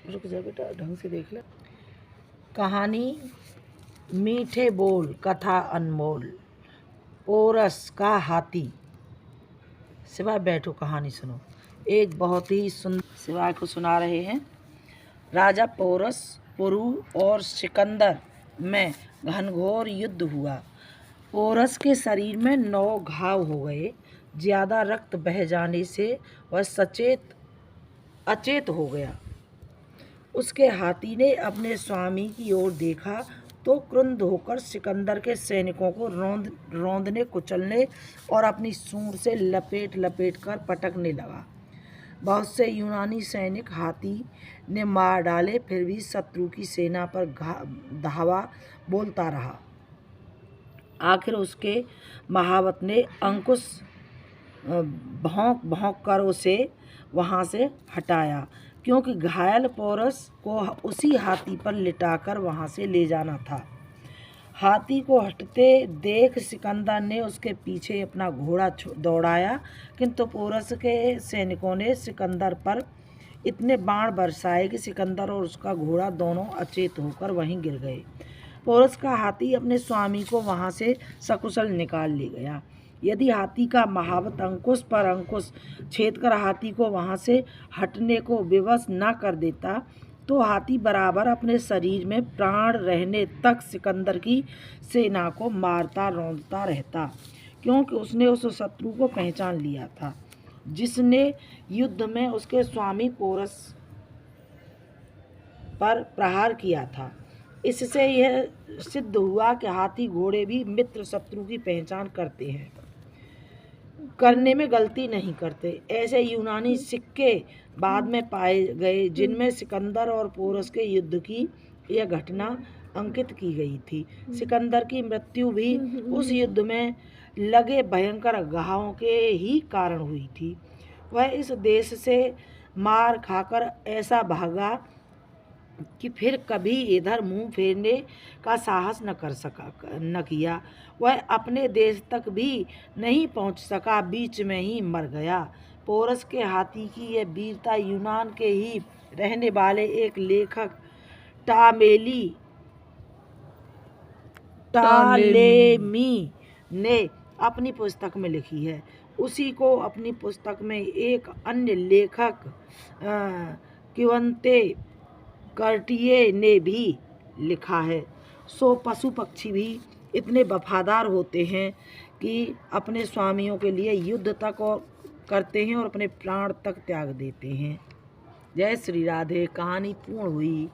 रुक जा बेटा, ढंग से देख ले। कहानी मीठे बोल कथा अनमोल, पोरस का हाथी। सिवाय बैठो, कहानी सुनो। एक बहुत ही सुंदर, सिवाय को सुना रहे हैं। राजा पोरस, पुरु और सिकंदर में घनघोर युद्ध हुआ। पोरस के शरीर में 9 घाव हो गए। ज़्यादा रक्त बह जाने से वह अचेत हो गया। उसके हाथी ने अपने स्वामी की ओर देखा तो क्रुद्ध होकर सिकंदर के सैनिकों को रौंदने कुचलने और अपनी सूंड से लपेट लपेट कर पटकने लगा। बहुत से यूनानी सैनिक हाथी ने मार डाले, फिर भी शत्रु की सेना पर धावा बोलता रहा। आखिर उसके महावत ने अंकुश भौंक भौंक कर उसे वहाँ से हटाया, क्योंकि घायल पोरस को उसी हाथी पर लिटाकर वहाँ से ले जाना था। हाथी को हटते देख सिकंदर ने उसके पीछे अपना घोड़ा दौड़ाया, किंतु पोरस के सैनिकों ने सिकंदर पर इतने बाण बरसाए कि सिकंदर और उसका घोड़ा दोनों अचेत होकर वहीं गिर गए। पोरस का हाथी अपने स्वामी को वहाँ से सकुशल निकाल ले गया। यदि हाथी का महावत अंकुश पर अंकुश छेद कर हाथी को वहाँ से हटने को विवश न कर देता तो हाथी बराबर अपने शरीर में प्राण रहने तक सिकंदर की सेना को मारता रौंदता रहता, क्योंकि उसने उस शत्रु को पहचान लिया था जिसने युद्ध में उसके स्वामी पोरस पर प्रहार किया था। इससे यह सिद्ध हुआ कि हाथी घोड़े भी मित्र शत्रु की पहचान करते हैं, करने में गलती नहीं करते। ऐसे यूनानी सिक्के बाद में पाए गए जिनमें सिकंदर और पोरस के युद्ध की यह घटना अंकित की गई थी। सिकंदर की मृत्यु भी उस युद्ध में लगे भयंकर घावों के ही कारण हुई थी। वह इस देश से मार खाकर ऐसा भागा कि फिर कभी इधर मुंह फेरने का साहस न किया। वह अपने देश तक भी नहीं पहुंच सका, बीच में ही मर गया। पोरस के हाथी की यह वीरता यूनान के ही रहने वाले एक लेखक टालेमी ने अपनी पुस्तक में लिखी है। उसी को अपनी पुस्तक में एक अन्य लेखक क्विंते कर्टिये ने भी लिखा है। सो पशु पक्षी भी इतने वफादार होते हैं कि अपने स्वामियों के लिए युद्ध तक करते हैं और अपने प्राण तक त्याग देते हैं। जय श्री राधे। कहानी पूर्ण हुई।